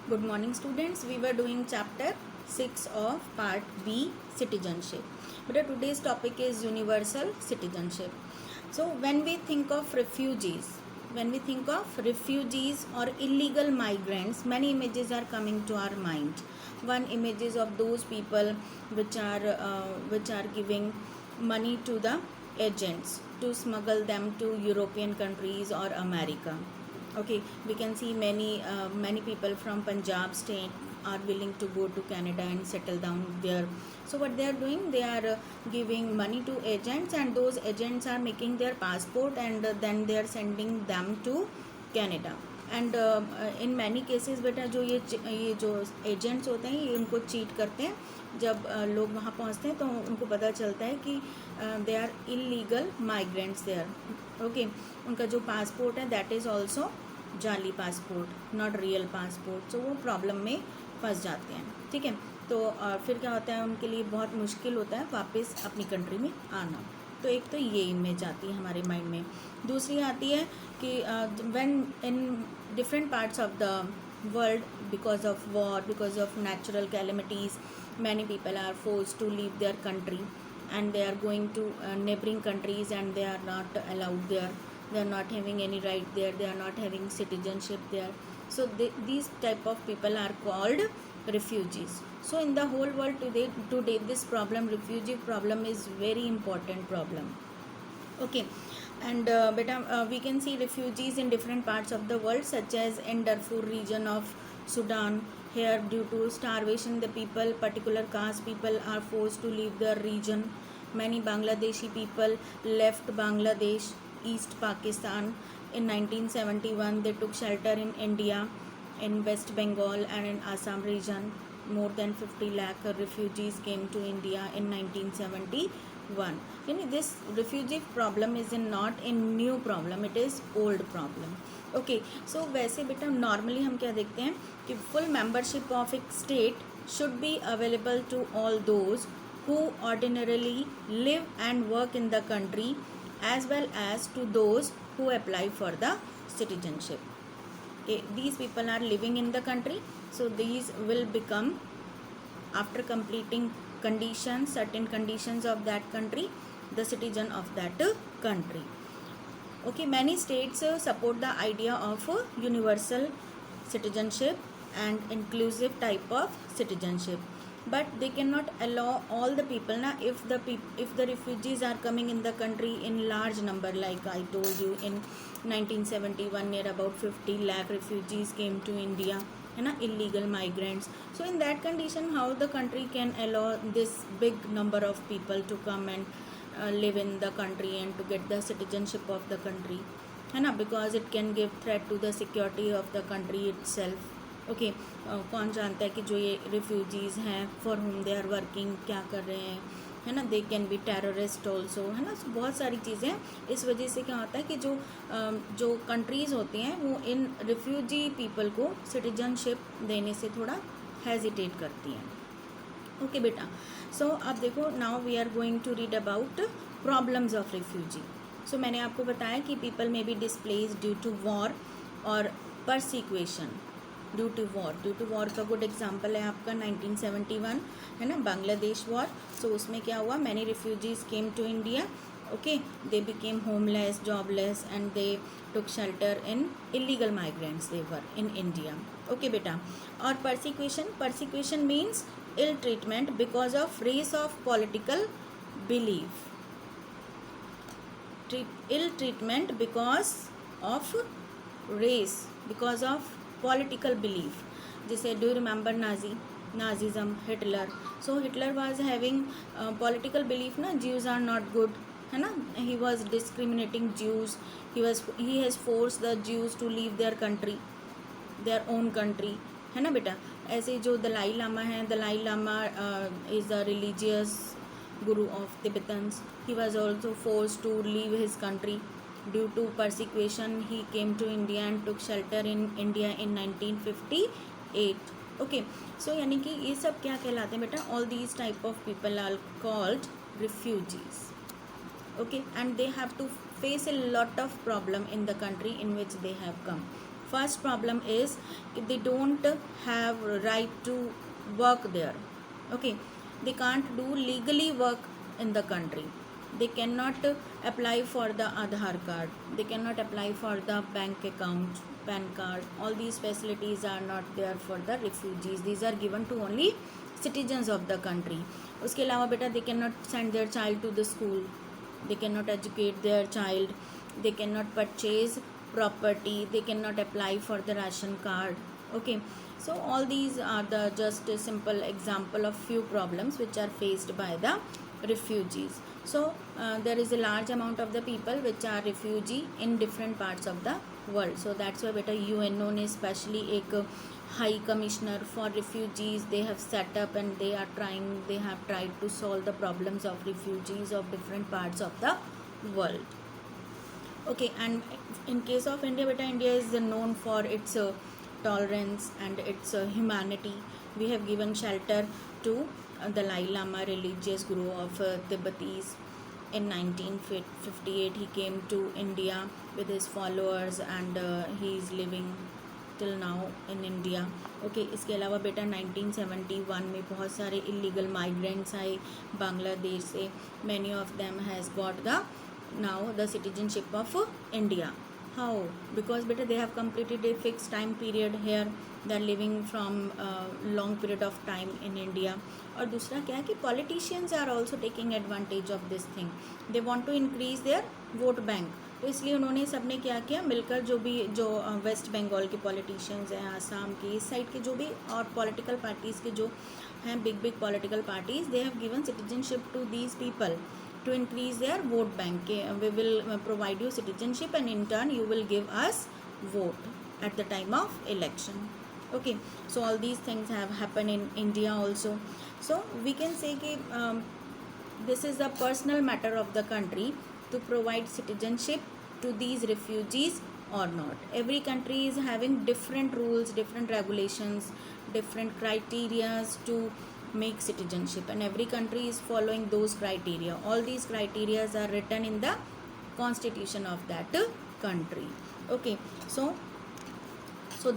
Good morning, students. We were doing chapter 6 of part B, citizenship. But today's topic is universal citizenship. So, when we think of refugees or illegal migrants, many images are coming to our mind. One image is of those people which are giving money to the agents to smuggle them to European countries or America. Okay, we can see many people from Punjab state are willing to go to Canada and settle down there. So what they are doing, they are giving money to agents, and those agents are making their passport, and then they are sending them to Canada. And in many cases बेटा जो ये जो agents होते हैं ये उनको cheat करते हैं. जब लोग वहाँ पहुँचते हैं तो उनको पता चलता है कि they are illegal migrants there. Okay, उनका जो पासपोर्ट है दैट इज़ ऑल्सो जाली passport, not real passport. So वो प्रॉब्लम में फंस जाते हैं. ठीक है, तो फिर क्या होता है, उनके लिए बहुत मुश्किल होता है वापस अपनी कंट्री में आना. तो एक तो ये इमेज आती है हमारे माइंड में. दूसरी आती है कि when in different parts of the world, because of war, because of natural calamities, many people are forced to leave their country and they are going to neighboring countries, and they are not allowed there. They are not having any right there. They are not having citizenship there. So these type of people are called refugees. So in the whole world today this problem, refugee problem, is very important problem. Okay, and we can see refugees in different parts of the world, such as in Darfur region of Sudan. Here, due to starvation, the people, particular caste people, are forced to leave their region. Many Bangladeshi people left Bangladesh, East Pakistan. In 1971, they took shelter in India, in West Bengal and in Assam region. More than 50 lakh refugees came to India in 1971. This refugee problem is not a new problem, it is old problem. Okay, so वैसे बेटा normally हम क्या देखते हैं कि full membership of एक state should be available to all those who ordinarily live and work in the country, as well as to those who apply for the citizenship. These people are living in the country, so these will become, after completing conditions, certain conditions of that country, the citizen of that country. Okay, many states support the idea of universal citizenship and inclusive type of citizenship, but they cannot allow all the people. Now if the refugees are coming in the country in large number, like I told you, in 1971 near about 50 lakh refugees came to India, illegal migrants. So in that condition, how the country can allow this big number of people to come and live in the country and to get the citizenship of the country, because it can give threat to the security of the country itself. Okay, कौन जानता है कि जो ये refugees हैं for हुम they are working क्या कर रहे हैं, है ना, they can be terrorist also, है ना. so, बहुत सारी चीज़ें हैं. इस वजह से क्या होता है कि जो कंट्रीज़ होती हैं वो इन रिफ्यूजी पीपल को सिटीजनशिप देने से थोड़ा हेजिटेट करती हैं. ओके बेटा, सो अब देखो, now we are going to read about problems of refugee. So मैंने आपको बताया कि people may be displace due to war और परसिक्वेशन. ड्यू टू वॉर का गुड एग्जांपल है आपका 1971, है ना, बांग्लादेश वॉर. सो उसमें क्या हुआ, many refugees came to India. Okay, they became homeless, jobless, and they took shelter in illegal migrants, they were in India. Okay बेटा, और persecution means ill treatment because of race of political belief. Ill treatment because of race, because of political belief. जैसे do you remember Nazism, Hitler? So Hitler was having political belief ना, Jews are not good, है ना. He was discriminating Jews. He has forced the Jews to leave their country, their own country, है ना बेटा. ऐसे जो दलाई लामा है, Dalai Lama is the religious guru of Tibetans. He was also force to leave his country due to persecution. He came to India and took shelter in India in 1958. Okay, so यानी कि ये सब क्या कहलाते हैं बेटा, all these type of people are called refugees. Okay, and they have to face a lot of problem in the country in which they have come. First problem is they don't have right to work there. Okay, they can't do legally work in the country. They cannot apply for the Aadhaar card, they cannot apply for the bank account, PAN card. All these facilities are not there for the refugees. These are given to only citizens of the country. उसके अलावा बेटा they cannot send their child to the school, they cannot educate their child, they cannot purchase property, they cannot apply for the ration card. Okay, so all these are the just a simple example of few problems which are faced by the refugees. So there is a large amount of the people which are refugee in different parts of the world. So that's why beta UNO ने specially एक high commissioner for refugees they have set up, and they have tried to solve the problems of refugees of different parts of the world. Okay, and in case of India beta, India is known for its tolerance and its humanity. We have given shelter to Dalai Lama, religious guru of Tibetis. In 1958 he came to India with his followers, and he is living till now in India. Okay, इसके अलावा बेटा 1971 में बहुत सारे illegal migrants आए बांग्लादेश से. Many of them has got now the citizenship of India. How? Because beta they have completed a fixed time period here. They are living from long period of time in India. और दूसरा क्या है कि politicians are also taking advantage of this thing. They want to increase their vote bank. तो इसलिए उन्होंने सबने क्या किया, मिलकर जो वेस्ट बंगाल के पॉलिटिशियंस हैं, आसाम के इस साइड के जो भी और पॉलिटिकल पार्टीज़ के जो हैं big political parties, they have given citizenship to these people to increase their vote bank. We will provide you citizenship, and in turn you will give us vote at the time of election. Okay, so all these things have happened in India also. So we can say that this is the personal matter of the country to provide citizenship to these refugees or not. Every country is having different rules, different regulations, different criteria to make citizenship, and every country is following those criteria. All these criteria are written in the constitution of that country. Okay, so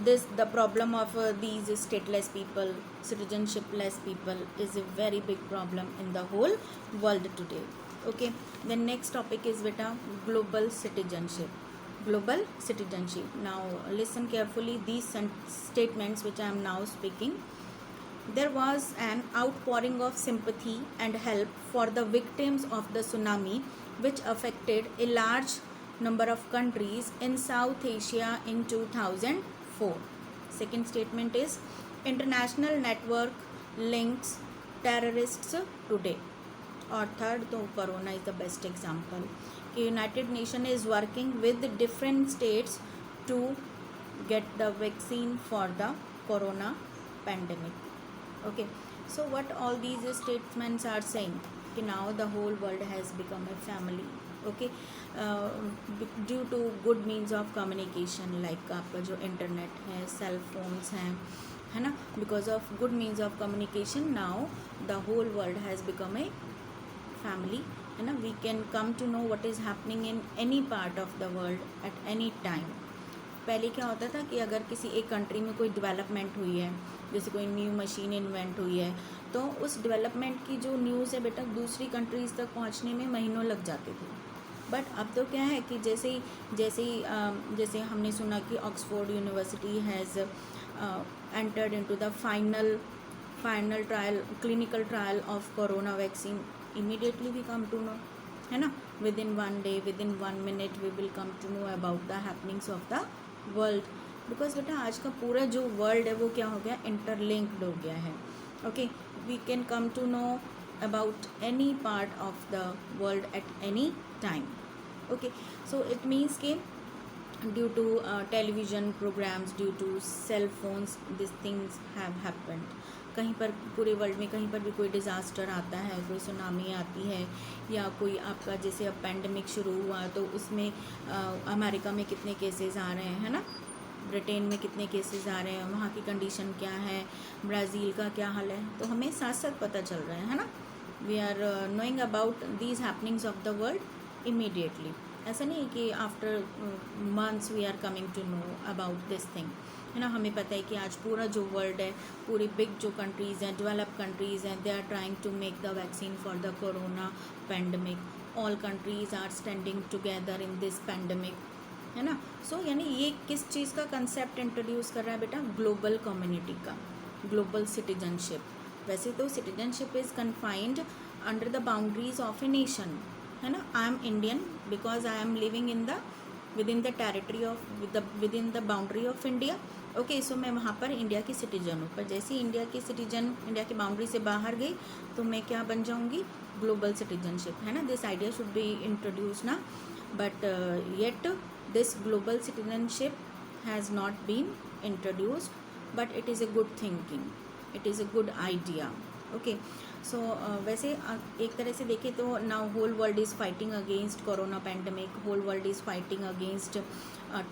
this the problem of these stateless people, citizenshipless people, is a very big problem in the whole world today. Okay, the next topic is beta global citizenship. Global citizenship. Now listen carefully these statements which I am now speaking. There was an outpouring of sympathy and help for the victims of the tsunami which affected a large number of countries in South Asia in 2004. Second statement is international network links terrorists today. Or third, तो corona is the best example. United Nations is working with different states to get the vaccine for the corona pandemic. Okay, so what all these statements are saying कि now the whole world has become a family. Okay, due to good means of communication like आपका जो internet है, cell phones हैं, है ना, because of good means of communication now the whole world has become a family, है ना. We can come to know what is happening in any part of the world at any time. पहले क्या होता था कि अगर किसी एक कंट्री में कोई डेवलपमेंट हुई है, जैसे कोई न्यू मशीन इन्वेंट हुई है, तो उस डेवलपमेंट की जो न्यूज़ है बेटा दूसरी कंट्रीज़ तक पहुंचने में महीनों लग जाते थे. बट अब तो क्या है कि जैसे हमने सुना कि Oxford university has entered into the final trial, clinical trial of corona vaccine. Immediately we come to know, है ना, within 1 day, within 1 minute we will come to know about the happenings of the world. Because बेटा आज का पूरा जो world है वो क्या हो गया, इंटरलिंक्ड हो गया है. Okay, we can come to know about any part of the world at any time. Okay, so it means कि due to television programmes, due to cell phones, this things have happened. कहीं पर पूरे world में कहीं पर भी कोई disaster आता है, कोई सुनामी आती है, या कोई आपका जैसे अब पैंडमिक शुरू हुआ तो उसमें अमेरिका में कितने केसेस आ रहे हैं, है ना, ब्रिटेन में कितने केसेस आ रहे हैं, वहाँ की कंडीशन क्या है, ब्राज़ील का क्या हाल है, तो हमें साथ साथ पता चल रहा है ना. We are knowing about these happenings of the world immediately. ऐसा नहीं है कि after months we are coming to know about this thing, है ना. हमें पता है कि आज पूरा जो वर्ल्ड है, पूरी बिग जो कंट्रीज़ हैं, डेवलप कंट्रीज़ हैं, they are trying to make the vaccine for the corona pandemic. All countries are standing together in this pandemic, है ना. सो यानी ये किस चीज़ का कंसेप्ट इंट्रोड्यूस कर रहा है बेटा? ग्लोबल कम्युनिटी का, ग्लोबल सिटीजनशिप. वैसे तो citizenship is confined under the boundaries of a nation, है ना. I am Indian because I am living in the within the territory of within the boundary of India. Okay, so मैं वहाँ पर India की citizen हूँ, पर जैसे ही इंडिया की सिटीजन इंडिया की बाउंड्री से बाहर गई तो मैं क्या बन जाऊँगी? ग्लोबल सिटीजनशिप, है ना. This idea should be introduce ना, but yet this global citizenship has not been introduced, but it is a good thinking, it is a good idea. Okay, so वैसे एक तरह से देखें तो now whole world is fighting against corona pandemic, whole world is fighting against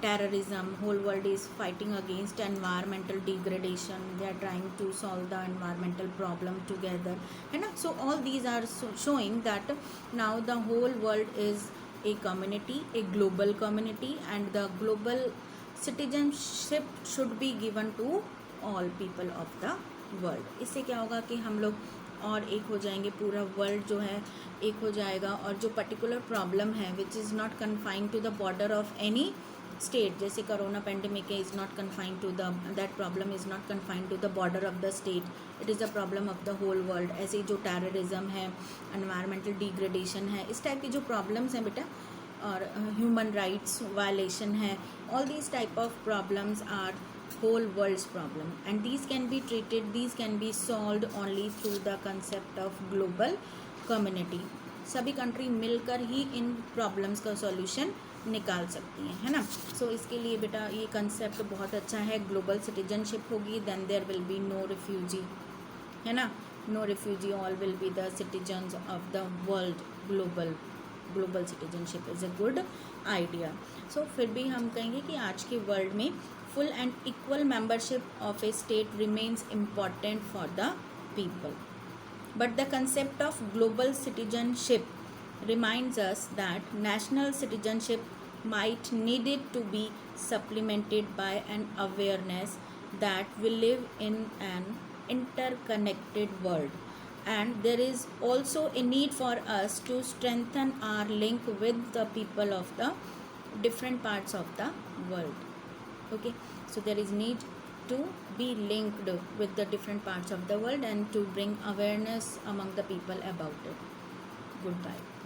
terrorism, whole world is fighting against environmental degradation. They are trying to solve the environmental problem together, है ना. So all these are showing that now the whole world is a community, a global community, and the global citizenship should be given to all people of the world. इससे क्या होगा कि हम लोग और एक हो जाएंगे, पूरा वर्ल्ड जो है एक हो जाएगा. और जो पर्टिकुलर प्रॉब्लम है which is not confined to the border of any state, जैसे corona pandemic is not confined to the that problem is not confined to the border of the state, it is the problem of the whole world. ऐसे जो terrorism है, environmental degradation है, इस type की जो problems हैं बेटा, और ह्यूमन राइट्स वायलेशन है, all these type of problems are whole world's problem, and these can be treated, these can be solved only through the concept of global community. सभी country मिलकर ही इन problems का solution निकाल सकती हैं, है ना. सो इसके लिए बेटा ये कंसेप्ट बहुत अच्छा है. ग्लोबल सिटीजनशिप होगी, then there will be no refugee, है ना. No refugee, all will be the citizens of the world. Global citizenship is a good idea. So फिर भी हम कहेंगे कि आज के वर्ल्ड में full and equal membership of a state remains important for the people, but the concept of global citizenship reminds us that national citizenship might needed to be supplemented by an awareness that we live in an interconnected world, and there is also a need for us to strengthen our link with the people of the different parts of the world. Okay, so there is need to be linked with the different parts of the world and to bring awareness among the people about it. Goodbye.